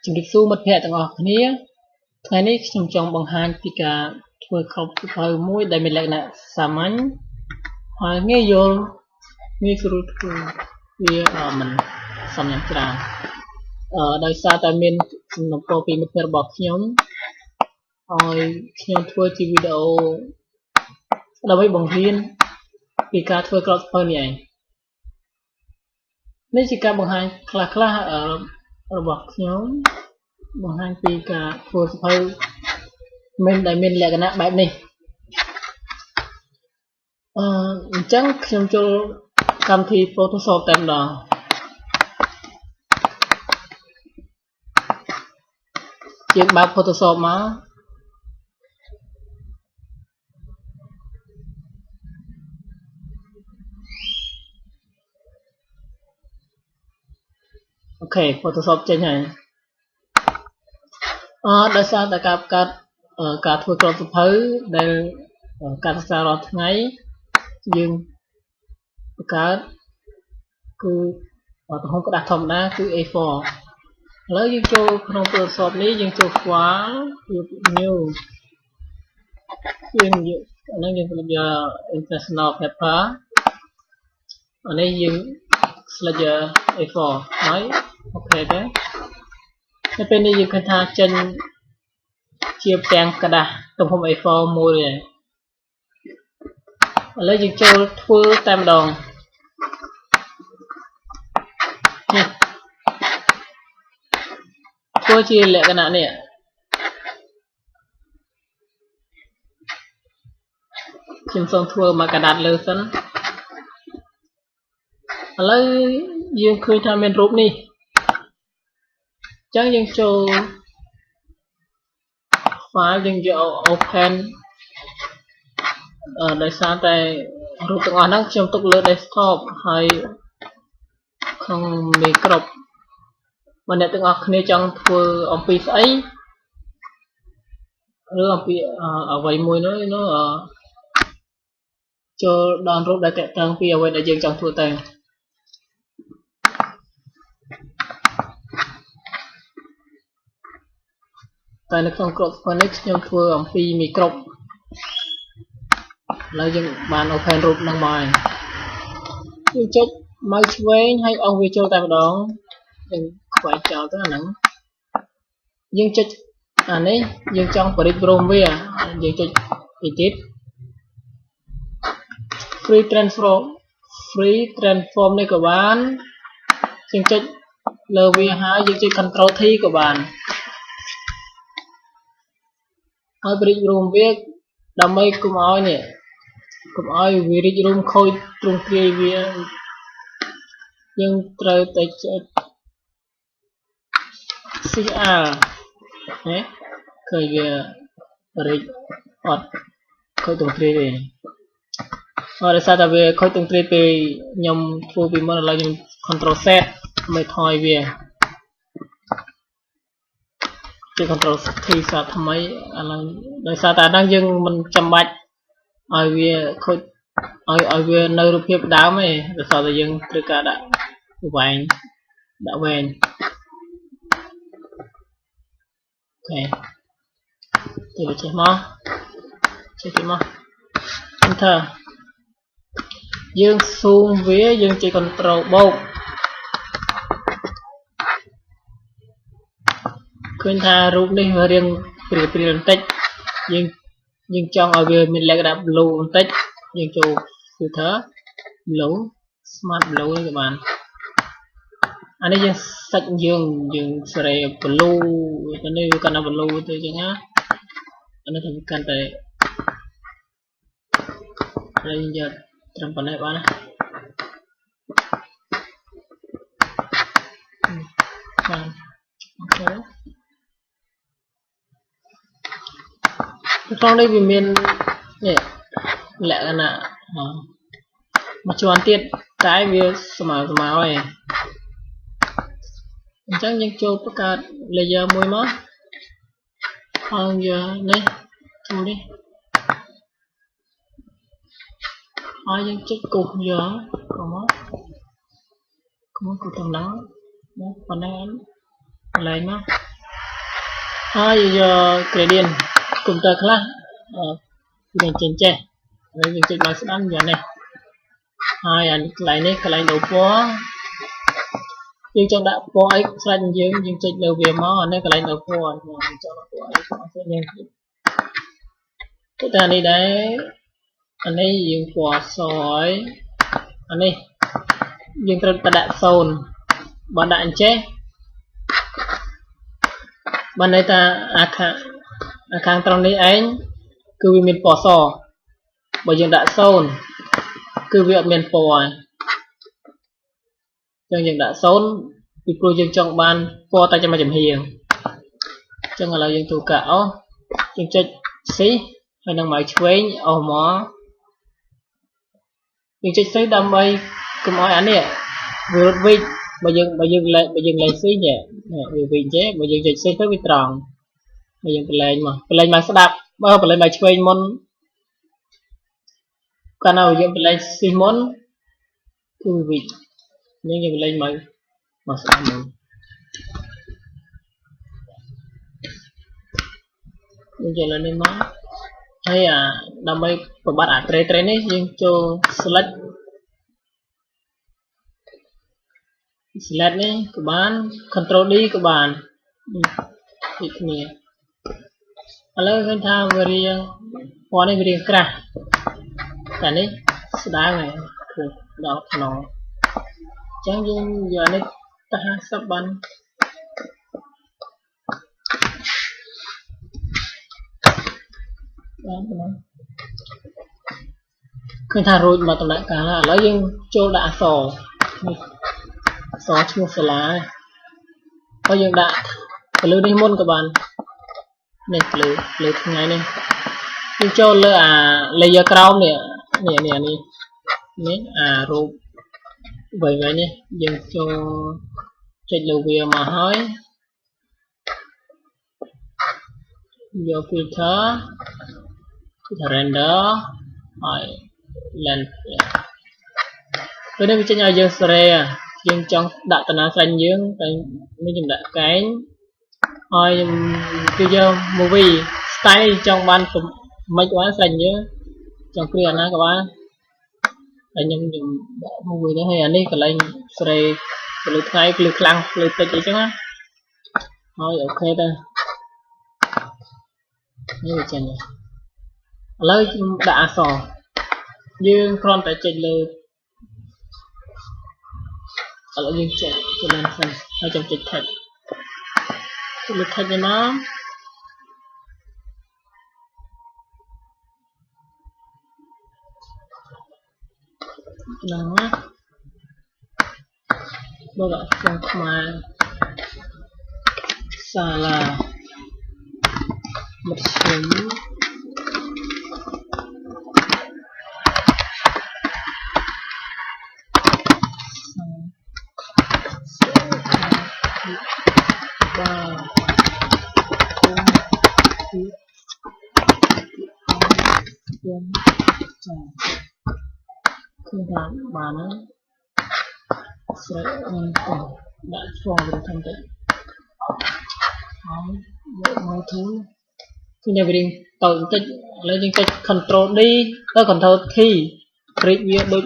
ជំរាបសួរមិត្តភក្តិទាំងអស់គ្នាថ្ងៃនេះខ្ញុំចង់បង្ហាញពីការធ្វើខុសត្រូវមួយដែលមានលក្ខណៈសាមញ្ញហើយងាយយល់ងាយស្រួលធ្វើវាមិនសំយ៉ាងច្រើនដោយសារតែមានសំណពរពីមិត្តភក្តិរបស់ខ្ញុំហើយខ្ញុំធ្វើជាវីដេអូដើម្បីបង្រៀនពីការធ្វើក្រោយសភៅនេះឯងនេះជាការបង្ហាញខ្លះរបស់ខ្ញុំបង្ហាញពីការធ្វើសភៅដែលមានលក្ខណៈបែបនេះអញ្ចឹងខ្ញុំចូលកម្មវិធី Photoshop តែម្ដងយើងបើក Photoshop មកអូខេ Photoshop ចេញហើយដោយសារតែការធ្វើក្របសភៅដែលការសិក្សារាល់ថ្ងៃយើងបង្កើតគឺទំហំក្តារធម្មតាគឺ A4 ឥឡូវយើងចូលក្នុង Photoshop នេះយើងចូល File New យើងយក International Paper អានេះយើង Select A4 ហើយអូខេទេនៅពេលនេះយើងឃើញថាចេញជាផ្ទាំងกระดาษទំហំ A4 មួយហើយឥឡូវយើងចូលធ្វើតែម្ដងនេះធ្វើជាលក្ខណៈនេះខ្ញុំសូមធ្វើមកกระดาษលើសិនឥឡូវយើងឃើញថាមានរូបនេះអញ្ចឹងយើងចូល file យើងយក open ដោយសារតែរូបទាំងអស់ហ្នឹងខ្ញុំទុកលើ desktop ហើយក្នុងមេគ្រប់បើអ្នកទាំងអស់គ្នាចង់ធ្វើអំពីស្អីឬអំពីអ្វីមួយនោះចូលដល់រូបដែលតាក់ទងពីអ្វីដែលយើងចង់ធ្វើទៅតែនៅក្នុងក្របសភៅនេះខ្ញុំធ្វើអំពីមីក្រូបឥឡូវយើងបាន open រូបនឹងមកហើយយើងចុចមកឆ្វេងហើយអស់វាចូលតែម្ដងយើងខ្វែងចោលទៅអាហ្នឹងយើងចុចអានេះយើងចង់បរិចព្រមវាយើងចុច edit free transform នេះក៏បានយើងចុចលើវាហើយយើងចុច Ctrl T ក៏បានហើយបរិចរួមវាដើម្បីកុំឲ្យវារីករួមខូចទ្រង់ទ្រាយវាយើងត្រូវតែចុច CR ណាឃើញវារីកអត់ខូចទ្រង់ទ្រាយទេដោយសារតែវាខូចទ្រង់ទ្រាយពេលខ្ញុំធ្វើពីមុនឥឡូវខ្ញុំ Ctrl Z ដើម្បីថយវាជា Ctrl T សាប់ថ្មីឥឡូវដោយសារតែហ្នឹងយើងមិនចាំបាច់ឲ្យវាខូចឲ្យវានៅរូបភាពដើមទេដោយសារតែយើងត្រូវការដាក់វែងអូខេទៅចេះមកEnter យើងស៊ូមវាយើងចុច Ctrl បូកឃើញថារូបនេះវារៀងព្រាលបន្តិចយើងចង់ឲ្យវាមានលក្ខណៈ blue បន្តិចយើងចូល filter blue smart blue នេះក៏បានអានេះយើងសាច់យើងសេរី blue ទៅនេះវាកាន់តែ blue ទៅអញ្ចឹងណាអានេះទៅកាន់តែយើងយកត្រឹមប៉ុណ្ណេះបានណាបានអូខេក្នុងនេះវាមាននេះលក្ខណៈមួយជាន់ទៀតតែវាស្មើហើយអញ្ចឹងយើងចូលបង្កើត layer មួយមកហើយយកនេះចូលនេះហើយយើងចុចគូសយកមកគូសតំណមកប៉ុណ្ណឹង lại nó giờ gradient cùng ta khác mình trên che với những cái sẽ ăn giờ này lại này cái lại đầu phố nhưng trong đã phố ấy xanh dưới những trên đầu về máu này cái lại đầu phố cho nó phố ấy sẽ nhanh cái ta này đấy anh ấy dùng quả sỏi anh ấy dùng từ đạn sồn bạn đạn chết bạn này ta khang trong này anh cứ vì mình bỏ sò bởi dùng đạn sồn cứ việc mình bỏ trong dùng đạn sồn vì cô dùng trong ban bỏ tay cho mà chấm hiền trong là dùng thủ cảo dùng chết xí hay năng máy chuối ở mỏ dùng chết xí đâm bay cứ nói anh này vừa vịt bây giờ lấy xí nhẹ vừa vịt chế bây giờ chết xí tới vịt tròn bây giờ cái lên mà sẽ đạp bao cái lên máy chuối món cái nào dùng cái lên xí món cứ vịt nhưng dùng lên mà sẽ đạp bây giờ là nên món hay đam mê của bạn tre này nhưng cho select này của bạn control đi của bạn thì này alo cái thao về riêng qua đây về riêng cả cái này sẽ đá này đó nó chẳng nhưng giờ này ta sắp bắn cái thằng rồi mà tụi lại cả là lấy nhưng cho đã sò chưa sờ lá có những đã lừa đi môn các bạn này lừa ngày này nhưng cho lừa layer crown nè rồi vậy nhé dừng cho chạy lưu video mà hỏi vô filter render hỏi lên cái này mình chơi giờ dương trong đặt tận xanh dương mình dùng đặt cái rồi video movie style trong ban của mấy quán xanh nhớ trong kia nó các bạn anh em dùng movie đó hay anh đi cái lên spray cái lượt thay lượt lăng lượt tịch gì chứ á thôi ok ta như vậy này lấy đã sò dương con tại trên lượt ở dương chạy cho nên phần ở trong trịch thật lượt thật cho nó đó bao gọi phong mai xà là một số khi bạn sẽ đã cho được thành tựu mọi thứ khi nhà mình tự tích lấy những cái control đi tới control thì review đôi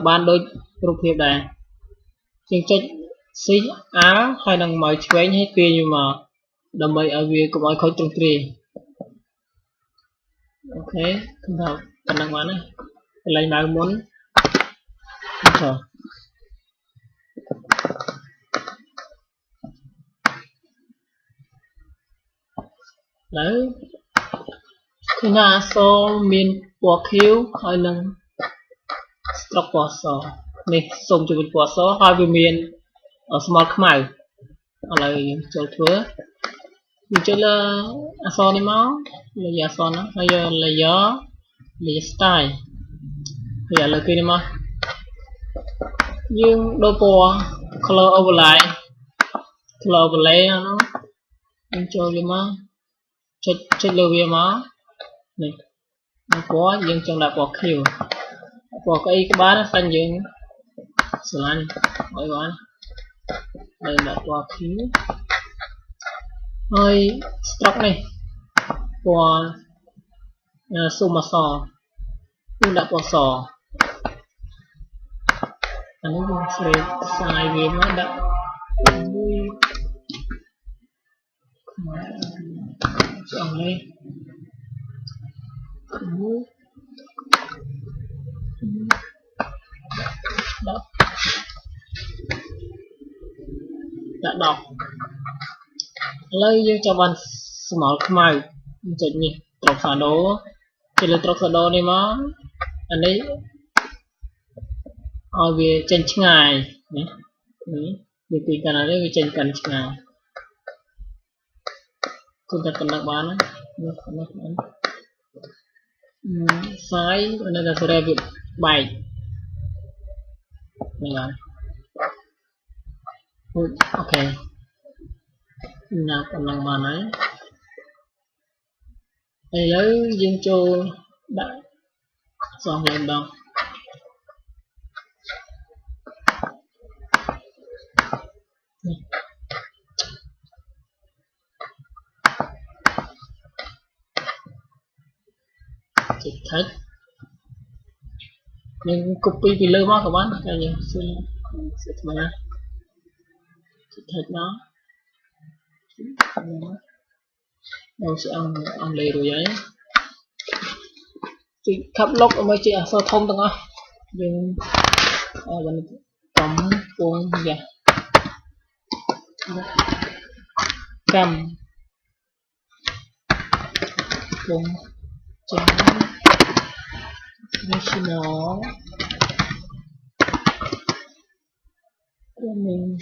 bàn đôi rụp hiệp này những chất xí á hay đang mọi chuyện hết kia nhưng mà đầm bầy ở việc của mọi khối trong trì ok không thảo cần năng bán này lấy nào muốn không đấy khi nào so miền của khiếu hơi nâng stock của so này xong cho mình của so hai bên miền ở small khmai ở lại chỗ thưa mình chơi là so này máu là giờ so nó hay là gió là style bây giờ là kia đi mà nhưng đôi bò color overlay nó anh chơi đi mà chết lưu về máu này nó có nhưng trong là bò khiêu bò cái bán nó xanh dương sờ lăn mọi bạn đây là bò khiêu hơi stock này của suma sò nhưng đã có sò anh ấy sẽ xài về nó đã chọn đây đó đã đọc lấy cho bạn small màu chật nhỉ trọc xả đố thì là trọc xả đố này mà anh ấy ở về trên ngày về tùy cả là về trên cần ngày chúng ta cần đặc bán sai đây là sẽ việc bài này là ok nào còn năng bàn ấy đây lấy dương châu đã xong lên đâu chỉ thích nhưng copy thì lưu mất các bạn cái gì sẽ mà chỉ thích nó đâu sẽ ăn lì rồi đấy chị khắp lốc mới chị sơ thông tầng á nhưng mình cắm cuốn gì cầm cuốn trắng national của mình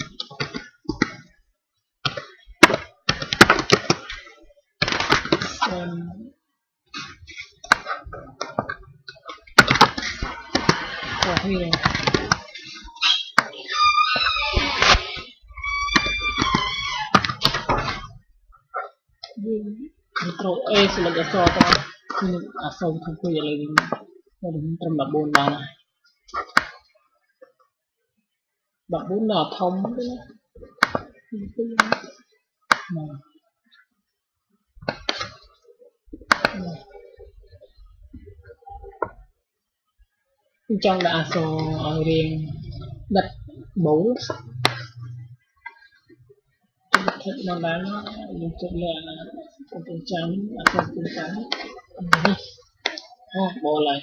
copy này Metro A sẽ là cái so ta nhưng sâu không có gì là nó đúng trong là 4 ba này bạn 4 là thông cái trong đã số riêng đặt 4 thật nó bán những chất là con trắng con trắng bỏ lại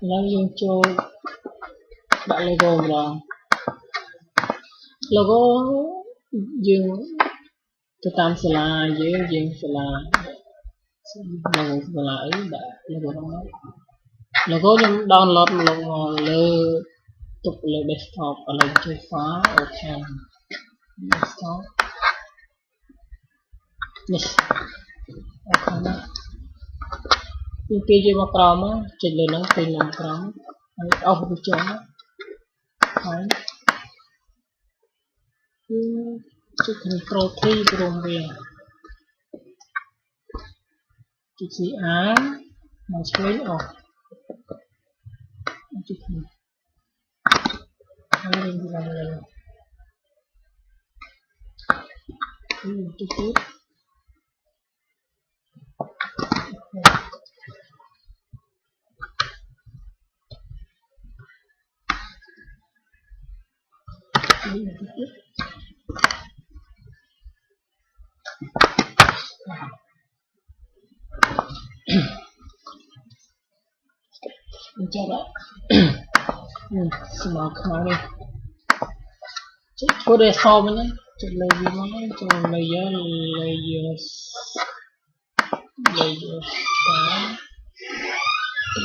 nó dùng cho bạn logo rồi logo dùng cái tam sẽ là dưới dùng sẽ là logo sẽ là ấy đã logo nó logo nhưng download logo lơ tục lơ desktop ở lên chơi phá ok desktop yes ok cái gì mà crom á trên lên nó tên là crom off cái chỗ nó phải chụp control T gồm về chụp gì á mà screen off chụp hình lên lên chụp tiếp mình cho đó smart khóa đi có đề so với nó chụp layer nó cho layer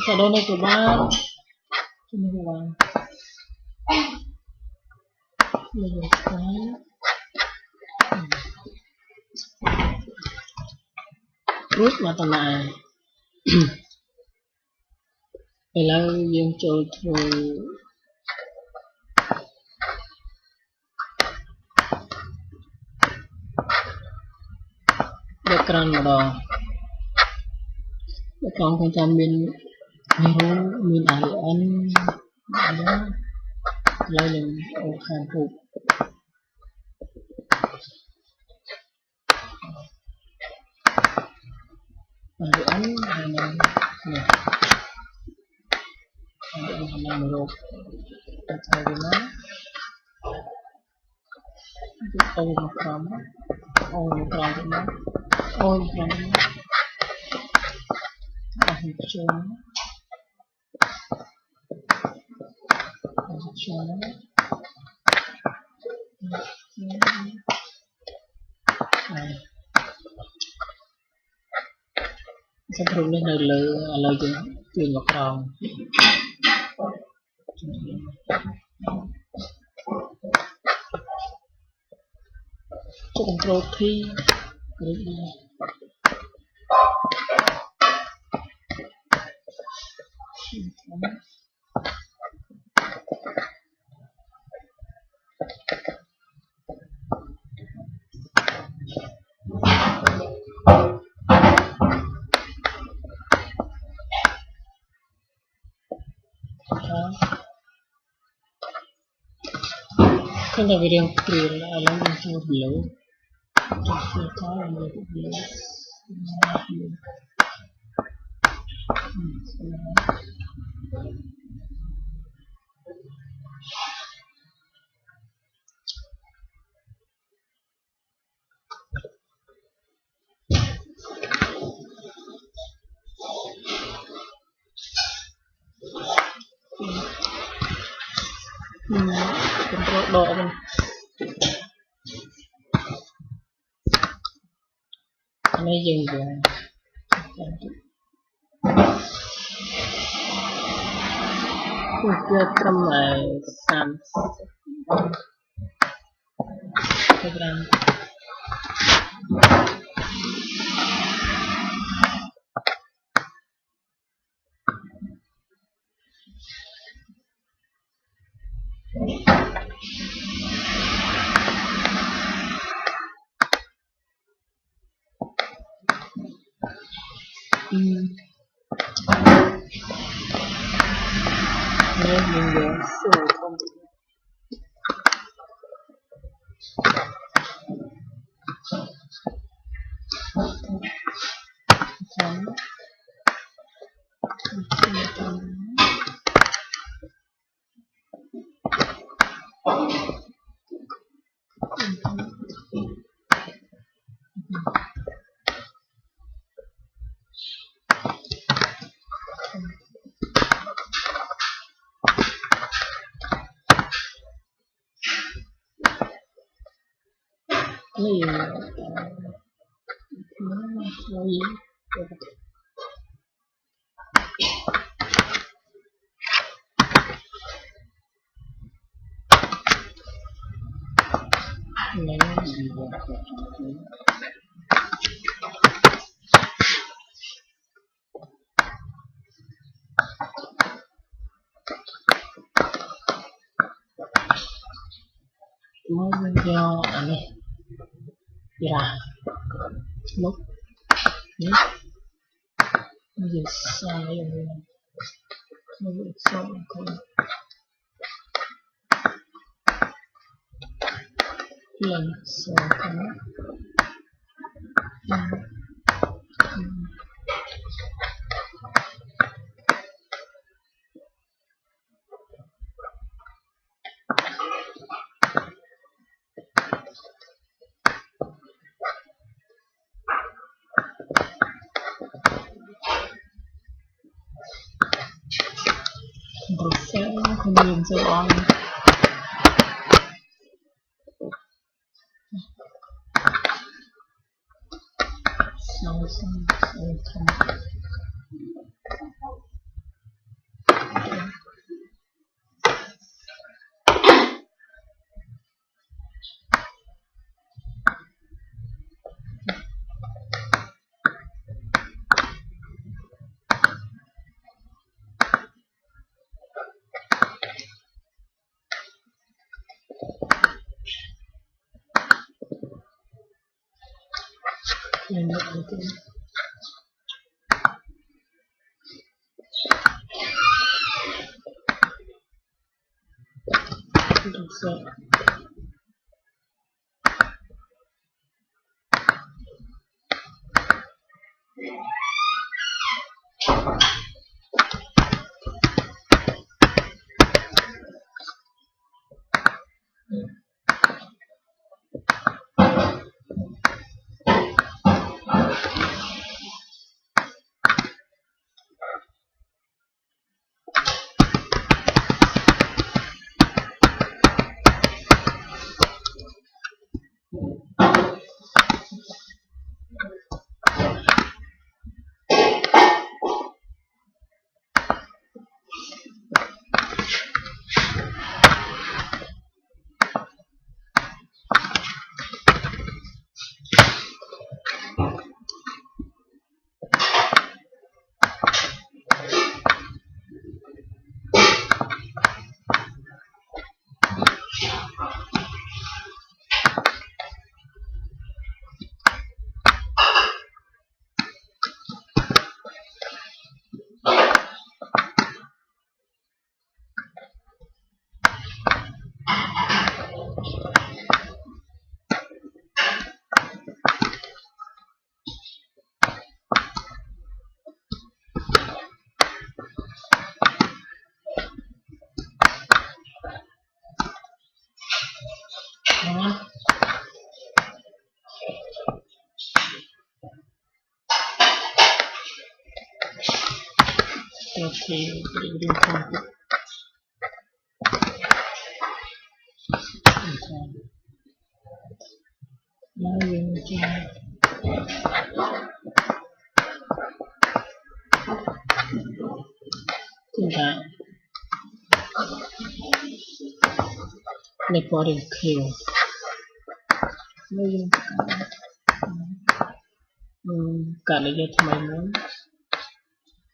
sau đó này của ba cho nên là layer cái rút mà tầm này thì là dương trôi thôi background mà đo background con cha min hero min alien đó lấy lên ô khan phụ alien hay là nè alien hay là một cái gì đó ô một crom ô một crom đó ô một crom hình chung sẽ thường lên lời chuyện ngọc rồng cho control thi Când avem prin alam untuk belau, terus kalau untuk belau, control độ mình này dừng rồi Cuộc cầm Sam program nên mình nhớ sửa không này mới do này ya lúc ini jadi saya mau sama kalau yang sama berusaha kemudian seorang Nên được cái được rồi. Đó. Okay, reading complete. Now you can do that. Recording clear. Now you cả lấy cho máy muốn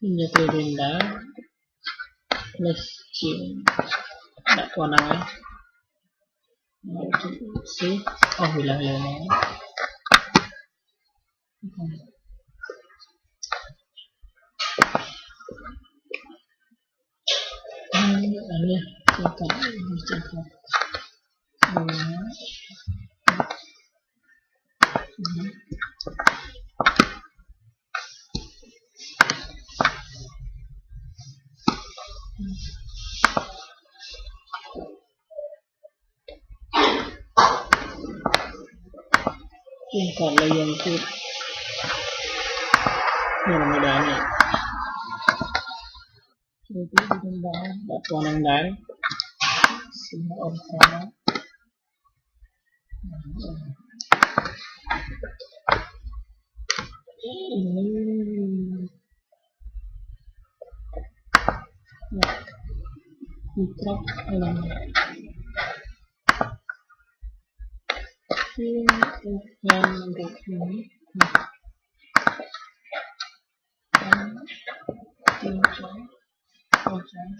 như tôi đến đá lấy chịu đã còn ai xí vì là lời nói anh nha tôi cần chân không còn lấy dòng chút như là người đàn này tôi tiếp đi đến đó đã còn đang đáy xin ông phá micro làm phim làm được những tiếng trống câu trống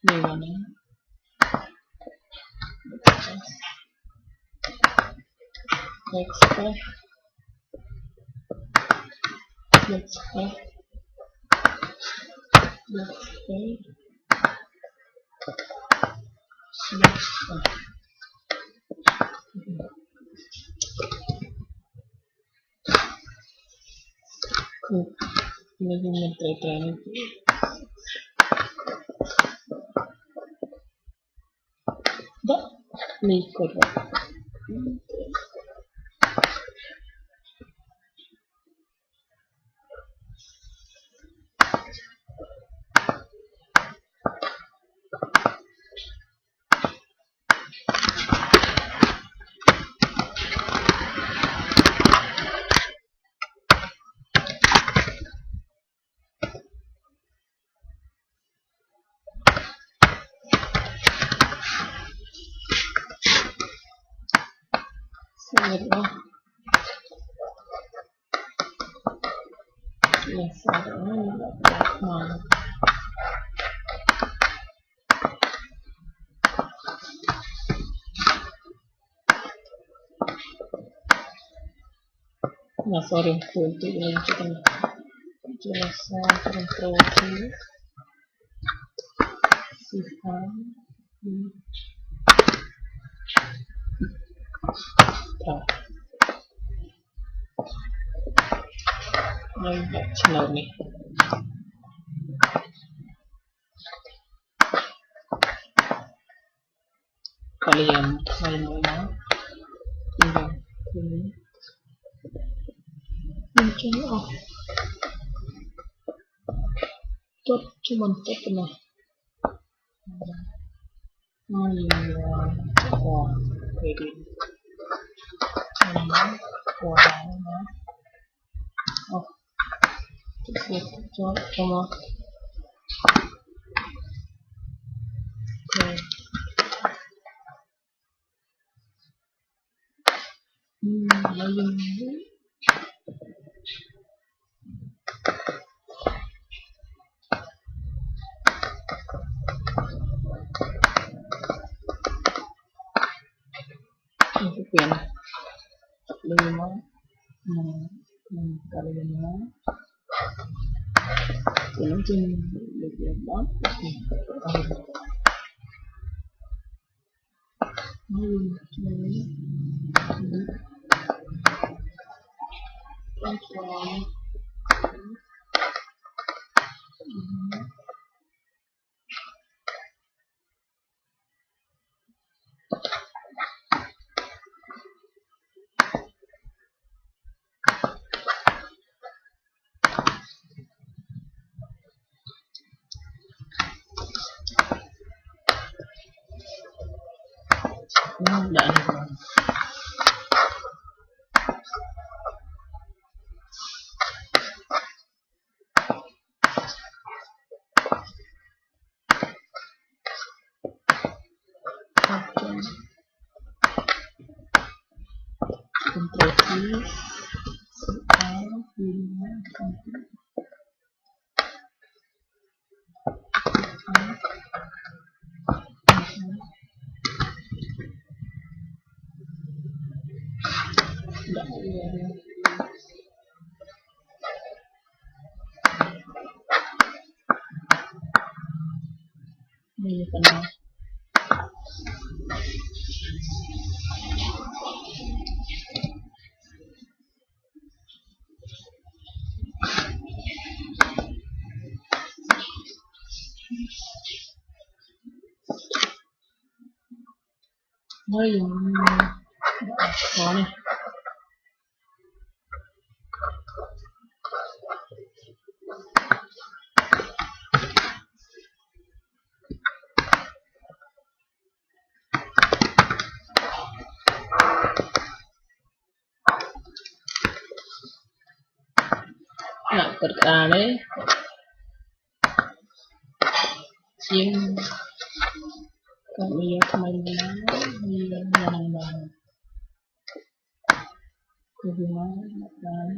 đây là nó export mình try đó mình có Yes, I don't know that one. Nah, sorry, untuk lanjutkan jelasan control key sifat yang channel nih. Kalian mana tinggal ini mungkin tot cuman tot nah kredit oh cuma lalu sekian 5 kali 5 ini cuma lebih banget enggak ada kontrol ini kan yang nih nah pertama yang kami yang kemarin yang kedua dan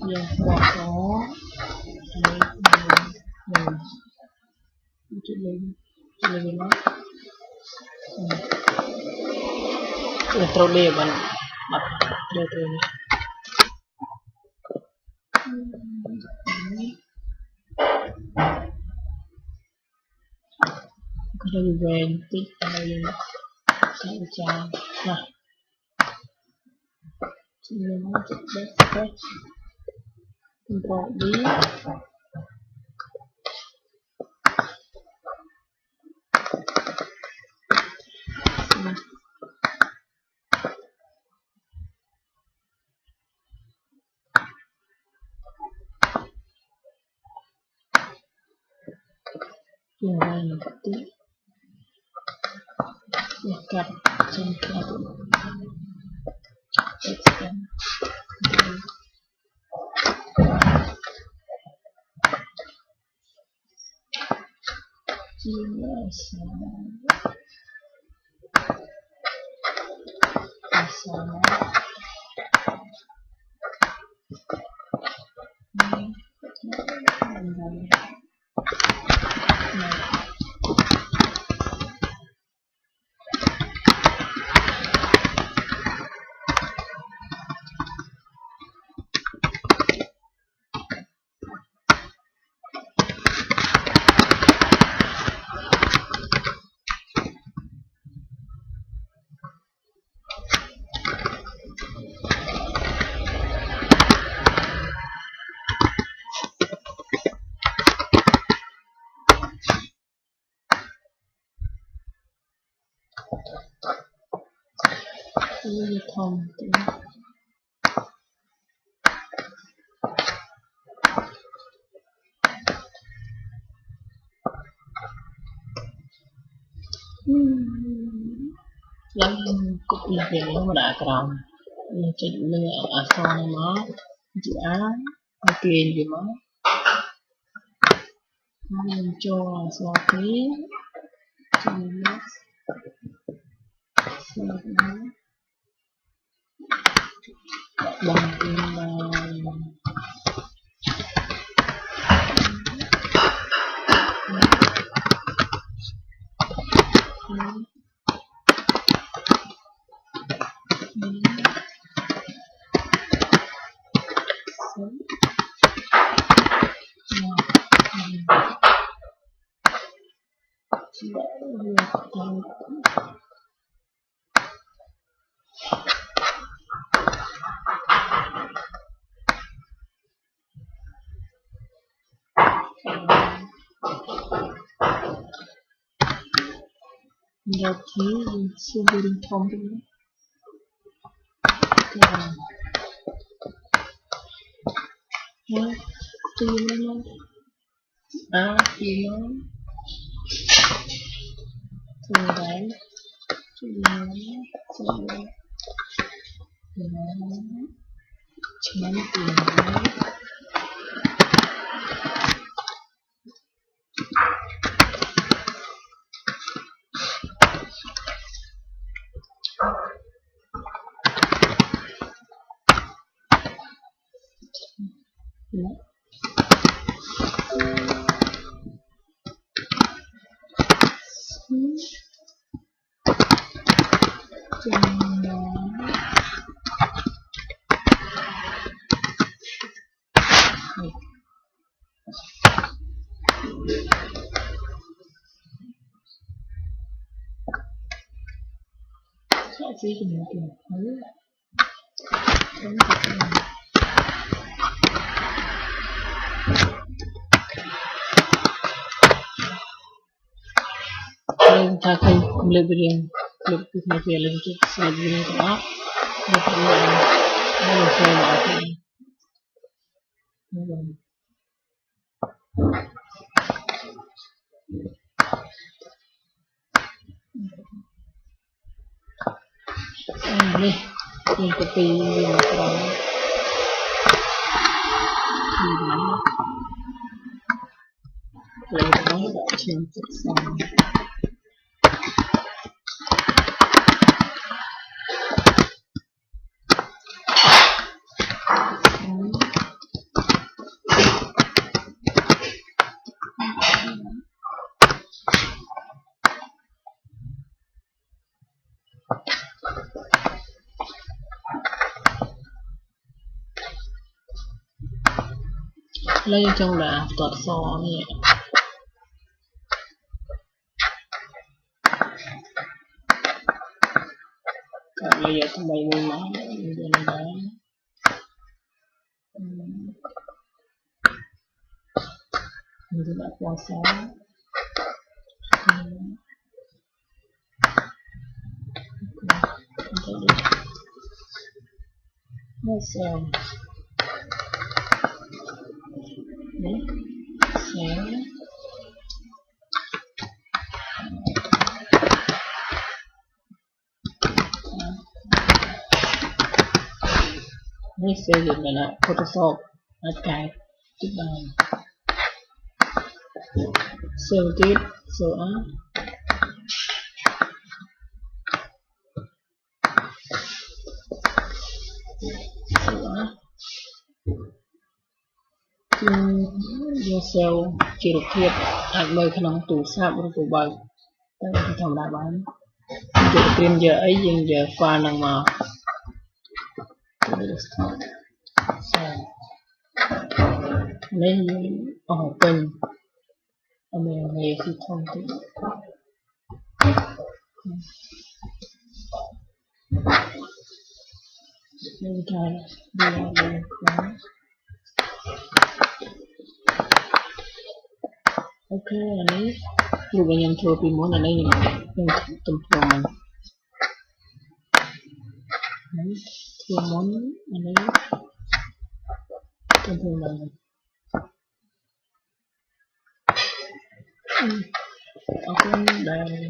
yang kosong terlalu lebar kalau bentik kalau nah ini coba kontrol D yang nanti dekat satu extend thông lắm cục là việc nó mà đã cầm chỉ lừa so này nó dự án tiền gì mà mình cho so phí bằng tiền giờ thì siêu đường thông đi tìm nó tìm nó từ đấy tìm nó chán tìm nó gì thì mình thấy nên ta không lebih lebih lebih lebih đó lebih saya maafkan ini yang kepilih yang terang lấy đó đã trên thực sang lấy trong là tọa so nhẹ bây giờ tụi mình mua máu để đá như các bạn quan sát nó xem đấy sáng đây xây dựng là Photoshop ở cái bài 17 so dương sâu chỉ được thiệt ảnh bơi khả năng tủ sáp rồi tủ bơi tại vì thầm đã bán giờ tiền giờ ấy nhưng giờ pha năng mà nên ở kênh mình nghe khi thông tin nên thay đi lên khó ok anh ấy dù bạn nhận thừa vì muốn là đây nhưng tầm thường mình thừa muốn anh ấy tầm thường là ok đây